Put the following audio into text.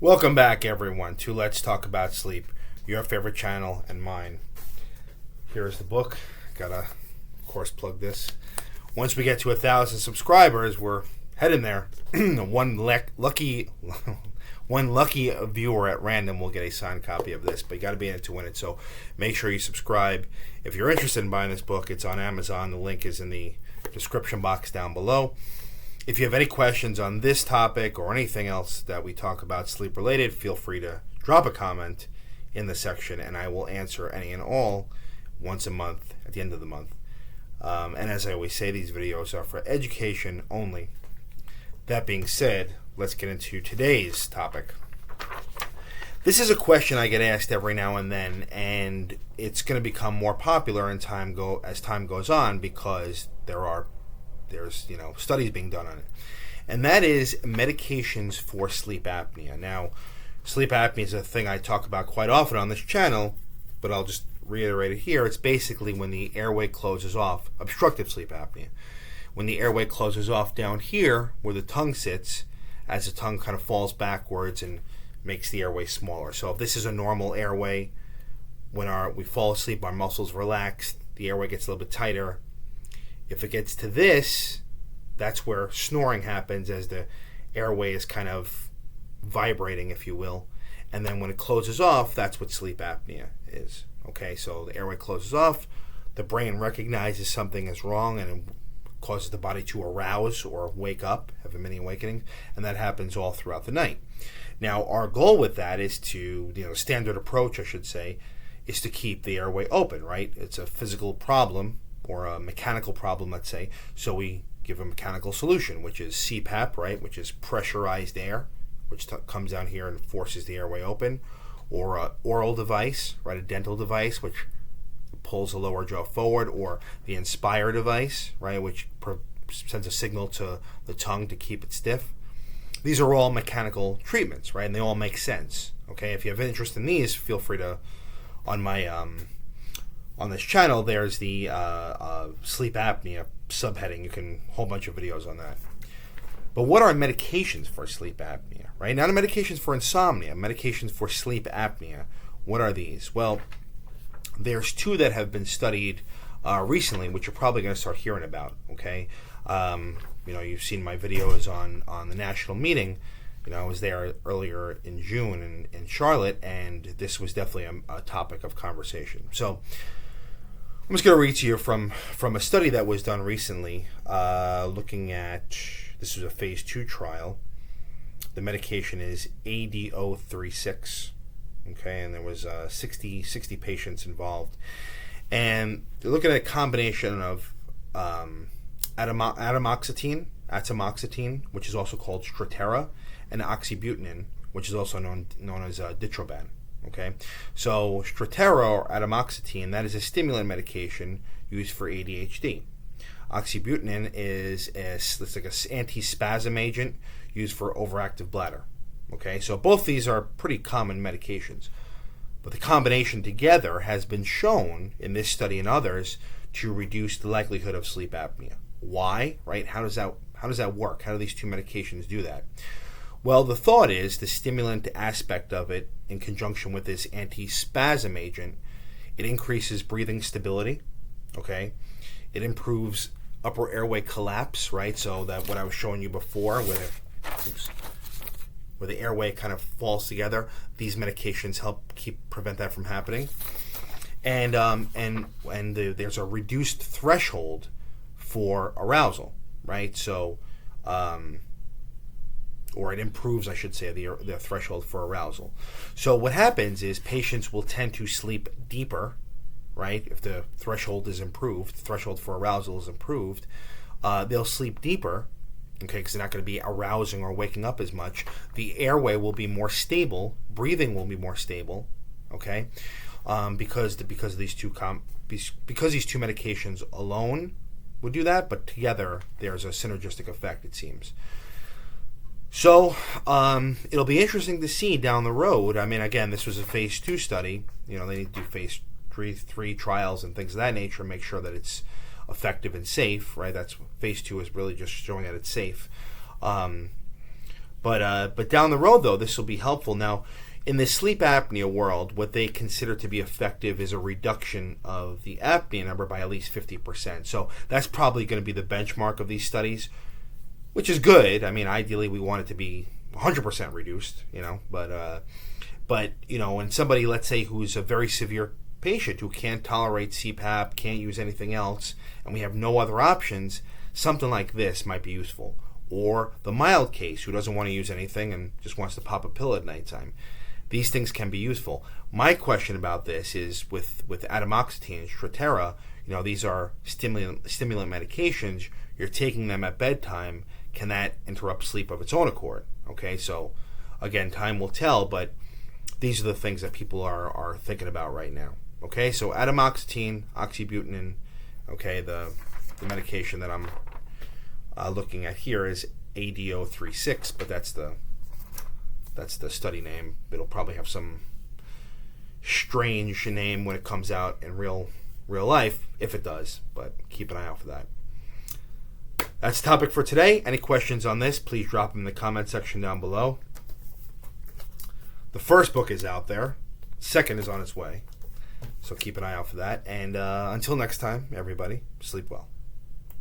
Welcome back, everyone, to Let's Talk About Sleep, your favorite channel and mine. Here's the book. Gotta, of course, plug this. Once we get to 1,000 subscribers, we're heading there. One lucky viewer at random will get a signed copy of this, but you got to be in it to win it. So make sure you subscribe. If you're interested in buying this book, it's on Amazon. The link is in the description box down below. If you have any questions on this topic or anything else that we talk about sleep related, feel free to drop a comment in the section and I will answer any and all once a month at the end of the month. And as I always say, these videos are for education only. That being said, let's get into today's topic. This is a question I get asked every now and then, and it's going to become more popular as time goes on because there's studies being done on it, and that is medications for sleep apnea. Now, sleep apnea is a thing I talk about quite often on this channel, but I'll just reiterate it here. It's basically when the airway closes off, obstructive sleep apnea. When the airway closes off down here where the tongue sits, as the tongue kind of falls backwards and makes the airway smaller. So if this is a normal airway, when we fall asleep, our muscles relax, the airway gets a little bit tighter. If it gets to this, that's where snoring happens as the airway is kind of vibrating, if you will. And then when it closes off, that's what sleep apnea is. Okay, so the airway closes off, the brain recognizes something is wrong, and it causes the body to arouse or wake up, have a mini awakening, and that happens all throughout the night. Now, our goal with that is to, standard approach, I should say, is to keep the airway open, right? It's a physical problem or a mechanical problem, let's say, so we give a mechanical solution, which is CPAP, right, which is pressurized air, which comes down here and forces the airway open, or an oral device, right, a dental device, which pulls the lower jaw forward, or the Inspire device, right, which sends a signal to the tongue to keep it stiff. These are all mechanical treatments, right, and they all make sense. Okay, if you have interest in these, feel free to, on this channel, there's the sleep apnea subheading. You can a whole bunch of videos on that. But what are medications for sleep apnea, right? Not medications for insomnia, medications for sleep apnea. What are these? Well, there's two that have been studied recently, which you're probably going to start hearing about, okay? You've seen my videos on the national meeting. I was there earlier in June in Charlotte, and this was definitely a topic of conversation. So I'm just going to read to you from a study that was done recently looking at, this was a phase 2 trial. The medication is ADO36, okay, and there was 60 patients involved. And they're looking at a combination of atomoxetine, which is also called Strattera, and oxybutynin, which is also known as Ditroban. Okay, so Strattera or atomoxetine, that is a stimulant medication used for ADHD. Oxybutynin it's like an antispasm agent used for overactive bladder. Okay, so both these are pretty common medications, but the combination together has been shown in this study and others to reduce the likelihood of sleep apnea. Why? Right? How does that work? How do these two medications do that? Well, the thought is the stimulant aspect of it, in conjunction with this antispasm agent, it increases breathing stability, okay? It improves upper airway collapse, right? So that what I was showing you before, where the airway kind of falls together, these medications help prevent that from happening. And there's a reduced threshold for arousal, right? So, or it improves, I should say, the threshold for arousal. So what happens is patients will tend to sleep deeper, right? If the threshold is improved, the threshold for arousal is improved, they'll sleep deeper, okay, because they're not going to be arousing or waking up as much. The airway will be more stable, breathing will be more stable, okay, because these two medications alone would do that, but together there's a synergistic effect, it seems. So it'll be interesting to see down the road. I mean, again, this was a phase 2 study. They need to do phase 3 trials and things of that nature, make sure that it's effective and safe, right? That's phase 2 is really just showing that it's safe. But down the road, though, this will be helpful. Now, in the sleep apnea world, what they consider to be effective is a reduction of the apnea number by at least 50%. So that's probably going to be the benchmark of these studies, which is good. I mean, ideally, we want it to be 100% reduced, but when somebody, let's say, who's a very severe patient who can't tolerate CPAP, can't use anything else, and we have no other options, something like this might be useful. Or the mild case who doesn't want to use anything and just wants to pop a pill at nighttime. These things can be useful. My question about this is with atomoxetine and Strattera, these are stimulant medications. You're taking them at bedtime. Can that interrupt sleep of its own accord? Okay, so again, time will tell, but these are the things that people are thinking about right now. Okay, so atomoxetine, oxybutynin, okay, the medication that I'm looking at here is ADO36, but that's the study name. It'll probably have some strange name when it comes out in real life, if it does, but keep an eye out for that. That's the topic for today. Any questions on this, please drop them in the comment section down below. The first book is out there. Second is on its way. So keep an eye out for that. And until next time, everybody, sleep well.